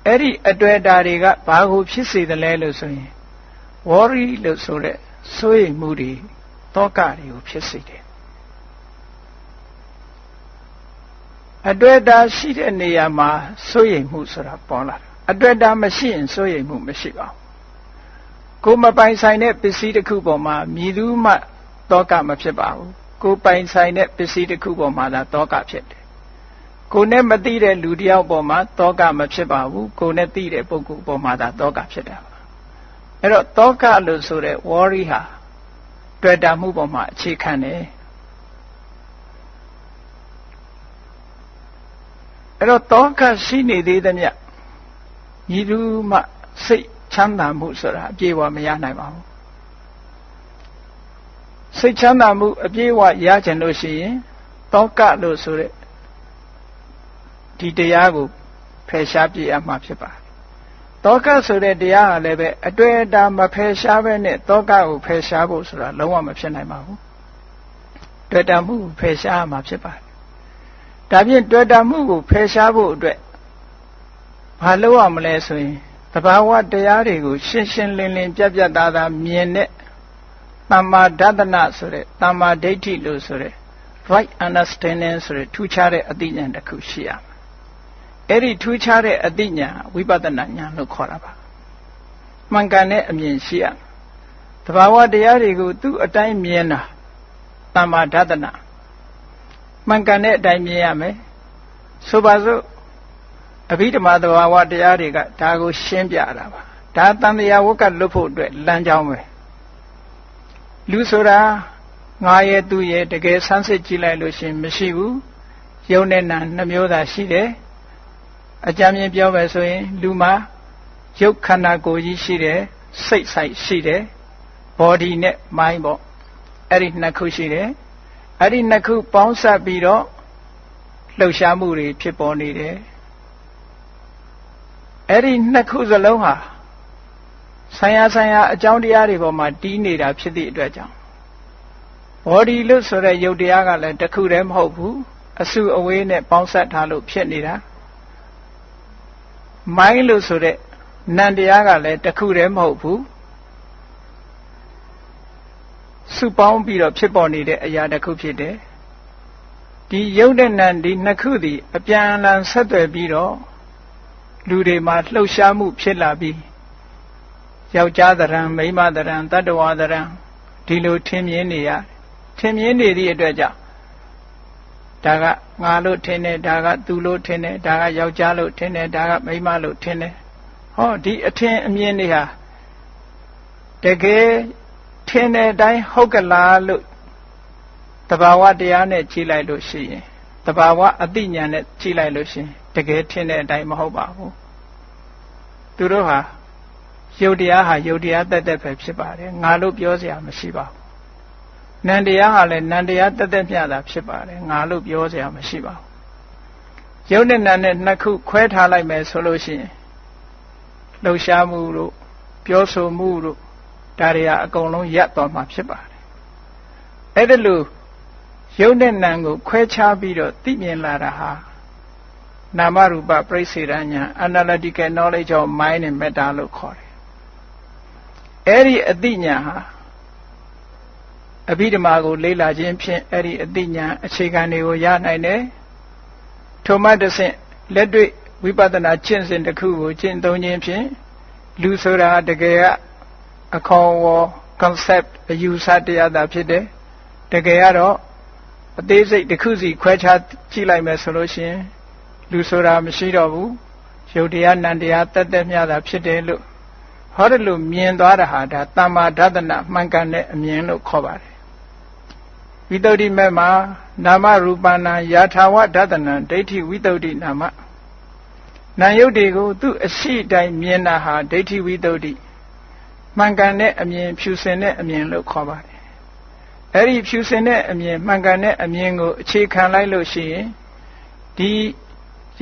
A: အဲ့ဒီအတွေ့တာတွေကဘာကိုဖြစ်စေသလဲလို့ဆိုရင်ဝေါရီလို့ဆိုတဲ့စိုးရိမ်မှုတွေတောကတွေကိုဖြစ်စေတယ်အတွေ့အတာရှိတဲ့နေရာမှာစိုးရိမ်မှုဆိုတာပေါ်လာတယ်အတွေ့အတာမရှိရင်စိုးရိမ်မှုမရှိပါဘူးကိုယ်မပိုင်ဆိုင်တဲ့ပစ္စည်းတစ်ခုပေါ်မှာမြည်သူမှတောကမဖြစ်ပါဘူးကိုယ်ပိုင်ဆိုင်တဲ့ပစ္စည်းတစ်ခုပေါ်မှာသာတောကဖြစ်တယ်ကိုယ်နဲ့မသိတဲ့လူတစ်ယောက်ပေါ်မှာတောကမဖြစ်ပါဘူးကိုယ်နဲ့သိတဲ့ပုဂ္ဂိုလ်ပေါ်မှာသာတောကဖြစ်တာပါအဲ့တော့တောကလို့ဆိုတဲ့ worry ဟာ တွေ့တာမှုပေါ်မှာအခြေခံတယ်အဲ့တော့တောကရှိနေသေးသမျှညီလူမှစိတ်ချမ်းသာမှုဆိုတာအပြည့်အဝမရနိုင်ပါဘူးစိတ်ချမ်းသာမှုအပြည့်အဝရချင်လို့ရှိရင်တောကလို့ဆိုတဲ့ဒီတရားကိုဖယ်ရှားပြရမှာဖြစ်ပါတယ်တောကဆိုတဲ့တရားဟာလည်းပဲအတွေ့အတာမဖယ်ရှားဘဲနဲ့တောကကိုဖယ်ရှားဖို့ဆိုတာလုံးဝမဖြစ်နိုင်ပါဘူးတွေ့တာမှုဖယ်ရှားမှာဖြစ်ပါတယ်ဒါဖြင့်တွေ့တာမှုကိုဖယ်ရှားဖို့အတွက်ဘာလုပ်ရမလဲဆိုရင်သဘာဝတရားတွေကိုရှင်းရှင်းလင်းလင်းပြတ်ပြတ်သားသားမြင်တဲ့သမ္မာဒသနဆိုတဲ့သမ္မာဒိဋ္ဌိလို့ဆိုတဲ့ right understanding ဆိုတဲ့ထူးခြားတဲ့အသိဉာဏ်တစ်ခုရှိရမယ်အဲ့ဒီထူးခြားတဲ့အသိဉာဏ်ဝိပဿနာဉာဏ်လို့ခေါ်တာပါမှန်ကန်တဲ့အမြင်ရှိရသဘာဝတရားတွေကိုသူ့အတိုင်းမြင်တာသမ္မာဒသနမှန်ကန်တဲ့အတိုင်းမြင်ရမယ်ဆိုပါစို့အဘိဓမ္မာသဘာဝတရားတွေကဒါကိုရှင်းပြတာပါဒါတန်တရားဝကလွတ်ဖို့အတွက်လမ်းကြောင်းပဲလူဆိုတာငါရဲ့သူရဲ့တကယ်ဆန်းစစ်ကြည့်လိုက်လို့ရှင်မရှိဘူးယုံနဲ့နာနှမျိုးသာရှိတယ်အကြမ်းမြင်ပြောမယ်ဆိုရင်လူမှာရုပ်ခန္ဓာကိုယ်ကြီးရှိတယ်စိတ်ဆိုင်ရှိတယ် body နဲ့ mind ပေါ့အဲ့ဒီနှစ်ခုရှိတယ်အဲ့ဒီနှစ်ခုပေါင်းစပ်ပြီးတော့လှုပ်ရှားမှုတွေဖြစ်ပေါ်နေတယ်အဲ့ဒီနှစ်ခုစလုံးဟာဆိုင်ရာအကြောင်းတရားတွေပေါ်မှာတီးနေတာဖြစ်သည့်အတွက်ကြောင့် body လို့ဆိုတဲ့ရုပ်တရားကလည်းတစ်ခုတည်းမဟုတ်ဘူးအစုအဝေးနဲ့ပေါင်းစပ်ထားလို့ဖြစ်နေတာ mind လို့ဆိုတဲ့နံတရားကလည်းတစ်ခုတည်းမဟုတ်ဘူးစုပေါင်းပြီးတော့ဖြစ်ပေါ်နေတဲ့အရာတစ်ခုဖြစ်တယ်ဒီရုပ်နဲ့နံဒီနှစ်ခုသည်အပြန်အလှန်ဆက်သွယ်ပြီးတော့လူတွေမှာလှုပ်ရှားမှုဖြစ်လာပြီးယောက်ျားသဏ္ဍာန်မိန်းမသဏ္ဍာန်တတ္တဝါသဏ္ဍာန်ဒီလိုထင်မြင်နေရထင်မြင်နေသည့်အတွက်ကြောင့်ဒါကငါလို့ထင်တယ်ဒါကသူလို့ထင်တယ်ဒါကယောက်ျားလို့ထင်တယ်ဒါကမိန်းမလို့ထင်တယ်ဟောဒီအထင်အမြင်တွေဟာတကယ်ထင်တဲ့အတိုင်းဟုတ်ကလားလို့တဘာဝတရားနဲ့ကြည့်လိုက်လို့ရှိရင်တဘာဝအသိဉာဏ်နဲ့ကြည့်လိုက်လို့ရှိရင်တကယ်ထင်တဲ့အတိုင်းမဟုတ်ပါဘူးသူတို့ဟာယုတ်တရားဟာယုတ်တရားတက်တက်ပဲဖြစ်ပါတယ်ငါလို့ပြောစရာမရှိပါဘူးနန္တရားဟာလည်းနန္တရားတက်တက်မျှတာဖြစ်ပါတယ်ငါလို့ပြောစရာမရှိပါဘူးယုတ်နဲ့နံနဲ့နှစ်ခုခွဲထားလိုက်မယ်ဆိုလို့ရှိရင်လှုပ်ရှားမှုတို့ပြောဆိုမှုတို့ဒါတွေဟာအကုန်လုံးရပ်သွားမှာဖြစ်ပါတယ်အဲ့ဒါလို့ယုတ်နဲ့နံကိုခွဲခြားပြီးတော့သိမြင်လာတာဟာနာမရူပပရိစ္ဆေဒဉာဏ် analytical knowledge of mind and matter လို့ခေါ်တယ်အဲ့ဒီအသိဉာဏ်ဟာအဘိဓမ္မာကိုလေ့လာခြင်းဖြင့်အဲ့ဒီအသိဉာဏ်အခြေခံတွေကိုရနိုင်တယ်ထိုမှတစ်ဆင့်လက်တွေ့ဝိပဿနာကျင့်စဉ်တစ်ခုကိုကျင့်သုံးခြင်းဖြင့်လူဆိုတာတကယ်ကအခေါ်အဝေါ် concept အယူဆတရားသာဖြစ်တယ်တကယ်ကတော့အသေးစိတ်တစ်ခုစီခွဲခြားကြည့်လိုက်မယ်ဆိုလို့ရှိရင်လူဆိုတာမရှိတော့ဘူးယုတ်တရားနံတရားတက်တက်မျှတာဖြစ်တယ်လို့ဟောတယ်လို့မြင်သွားတာဟာဒါသမ္မာဒသနမှန်ကန်တဲ့အမြင်လို့ခေါ်ပါတယ်ဝိတ္တုဒ္ဓိမဲ့မှာနာမရူပနာယာထာဝဒသနံဒိဋ္ဌိဝိတ္တုဒ္ဓိနာမနာယုတ်တွေကိုသူ့အရှိတိုင်းမြင်တာဟာဒိဋ္ဌိဝိတ္တုဒ္ဓိမှန်ကန်တဲ့အမြင်ဖြူစင်တဲ့အမြင်လို့ခေါ်ပါတယ်အဲ့ဒီဖြူစင်တဲ့အမြင်မှန်ကန်တဲ့အမြင်ကိုအခြေခံလိုက်လို့ရှိရင်ဒီ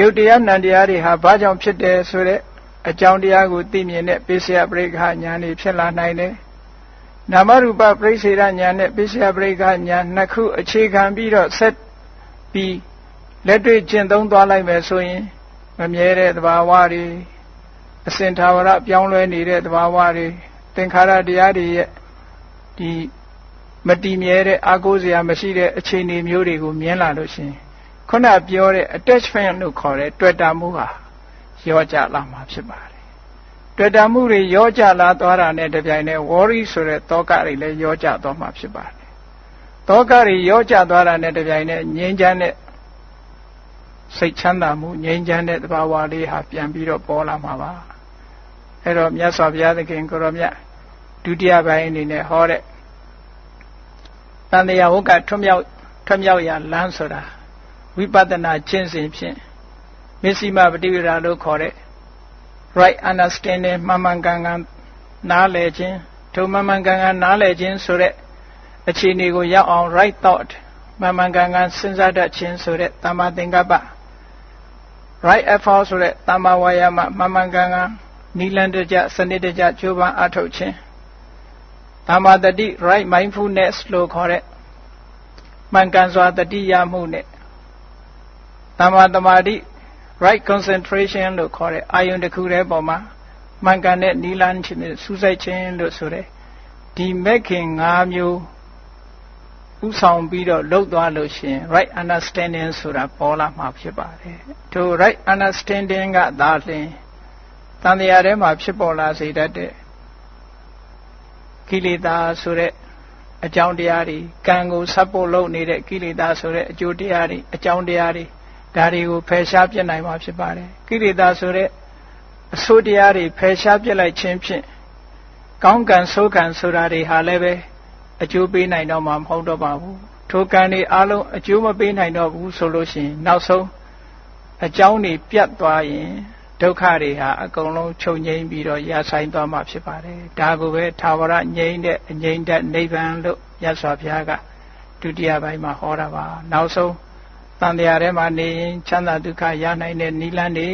A: ယုတ်တရားနံတရားတွေဟာဘာကြောင့်ဖြစ်တယ်ဆိုတဲ့အကြောင်းတရားကိုသိမြင်တဲ့ပိစ္ဆယပရိက္ခဉာဏ်တွေဖြစ်လာနိုင်တယ်နာမရူပပရိစ္ဆေဒဉာဏ်နဲ့ပိစ္ဆယပရိက္ခဉာဏ်နှစ်ခုအခြေခံပြီးတော့ဆက်ပြီးလက်တွေ့ကျင့်သုံးသွားလိုက်မယ်ဆိုရင်မမြဲတဲ့သဘာဝတွေအစဉ်သာဝရပြောင်းလဲနေတဲ့သဘာဝတွေသင်္ခါရတရားတွေရဲ့ဒီမတည်မြဲတဲ့အာကိုးစရာမရှိတဲ့အခြေအနေမျိုးတွေကိုမြင်လာလို့ရှိရင်ခုနပြောတဲ့ attachment လို့ခေါ်တဲ့တွေ့တာမှုဟာရောကြလာမှာဖြစ်ပါတယ်တွေ့တာမှုတွေရောကြလာသွားတာနဲ့တပြိုင်တည်း worry ဆိုတဲ့သောကတွေလည်းရောကြသွားမှာဖြစ်ပါတယ်သောကတွေရောကြသွားတာနဲ့တပြိုင်တည်းငြိမ်းချမ်းတဲ့စိတ်ချမ်းသာမှုငြိမ်းချမ်းတဲ့သဘာဝလေးဟာပြန်ပြီးတော့ပေါ်လာမှာပါအဲ့တော့မြတ်စွာဘုရားသခင်ကိုရောမြတ်ဒုတိယပိုင်းအနေနဲ့ဟောတဲ့ တန်တရားဝကထွမြောက်ရာလမ်းဆိုတာဝိပဿနာကျင့်စဉ်ဖြင့်မစ္စည်းမပฏิပဒါလို့ခေါ်တဲ့ right understanding မှန်မှန်ကန်ကန်နားလည်ခြင်းထိုမှန်မှန်ကန်ကန်နားလည်ခြင်းဆိုတဲ့အခြေအနေကိုရောက်အောင် right thought မှန်မှန်ကန်ကန်စဉ်းစားတတ်ခြင်းဆိုတဲ့သမ္မာသင်္ကပ္ပ right effort ဆိုတဲ့သမ္မာဝါယာမမှန်မှန်ကန်ကန်နိလန္တကြစနစ်တကျကြိုးပမ်းအားထုတ်ခြင်းသမ္မာတတိ right mindfulness လို့ခေါ်တဲ့မှန်ကန်စွာတတိယမှုနဲ့သမ္မာသမာဓိ right concentration လို့ခေါ်တဲ့အာယုန်တစ်ခုတည်းပေါ်မှာမှန်ကန်တဲ့နိလန်းခြင်းနဲ့စူးစိုက်ခြင်းလို့ဆိုတဲ့ဒီမဲ့ခင်၅မျိုးဥဆောင်ပြီးတော့လှုပ်သွားလို့ရှိရင် right understanding ဆိုတာပေါ်လာမှာဖြစ်ပါတယ်ထို right understanding ကသာလျှင်တန်တရားထဲမှာဖြစ်ပေါ်လာစေတတ်တဲ့ကိလေသာဆိုတဲ့အကြောင်းတရားတွေကံကိုဆက်ဖို့လုပ်နေတဲ့ကိလေသာဆိုတဲ့အကျိုးတရားတွေအကြောင်းတရားတွေဒါတွေကိုဖယ်ရှားပြစ်နိုင်မှာဖြစ်ပါတယ်ကိလေသာဆိုတဲ့အဆိုးတရားတွေဖယ်ရှားပြစ်လိုက်ခြင်းဖြင့်ကောင်းကံဆိုးကံဆိုတာတွေဟာလည်းပဲအကျိုးပေးနိုင်တော့မှာမဟုတ်တော့ပါဘူးထိုကံတွေအလုံးအကျိုးမပေးနိုင်တော့ဘူးဆိုလို့ရှိရင်နောက်ဆုံးအကြောင်းတွေပြတ်သွားရင်ဒုက္ခတွေဟာအကုန်လုံးချုပ်ငြိမ်းပြီးတော့ရဆိုင်သွားမှာဖြစ်ပါတယ်ဒါကိုပဲသာဝရငြိမ်းတဲ့အငြိမ်းတဲ့နိဗ္ဗာန်လို့မြတ်စွာဘုရားကဒုတိယပိုင်းမှာဟောတာပါနောက်ဆုံးတန်တရားထဲမှာနေရင်ချမ်းသာဒုက္ခရနိုင်တဲ့နိလန်းတွေ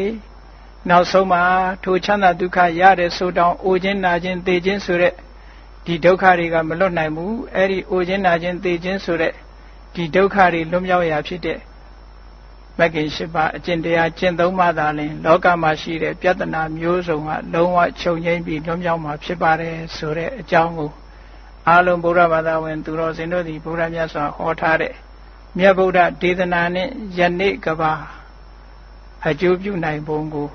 A: နောက်ဆုံးမှာထိုချမ်းသာဒုက္ခရတဲ့ဆိုတောင်အိုခြင်းနာခြင်းသေခြင်းဆိုတဲ့ဒီဒုက္ခတွေကမလွတ်နိုင်ဘူးအဲ့ဒီအိုခြင်းနာခြင်းသေခြင်းဆိုတဲ့ဒီဒုက္ခတွေလွတ်မြောက်ရာဖြစ်တဲ့မဂ္ဂင်၈ပါးအကျင့်တရားကျင့်သုံးမှသာလျှင်လောကမှာရှိတဲ့ပြဿနာမျိုးစုံကလုံးဝချုပ်ငြိမ်းပြီးလွတ်မြောက်မှာဖြစ်ပါတယ်ဆိုတဲ့အကြောင်းကိုအာလုံးဗုဒ္ဓဘာသာဝင်သူတော်စင်တို့သည်ဘုရားမြတ်စွာဟောထားတဲ့မြတ်ဗုဒ္ဓဒေသနာနှင့်ယနေ့ကဘာအကျိုးပြုနိုင်ပုံကို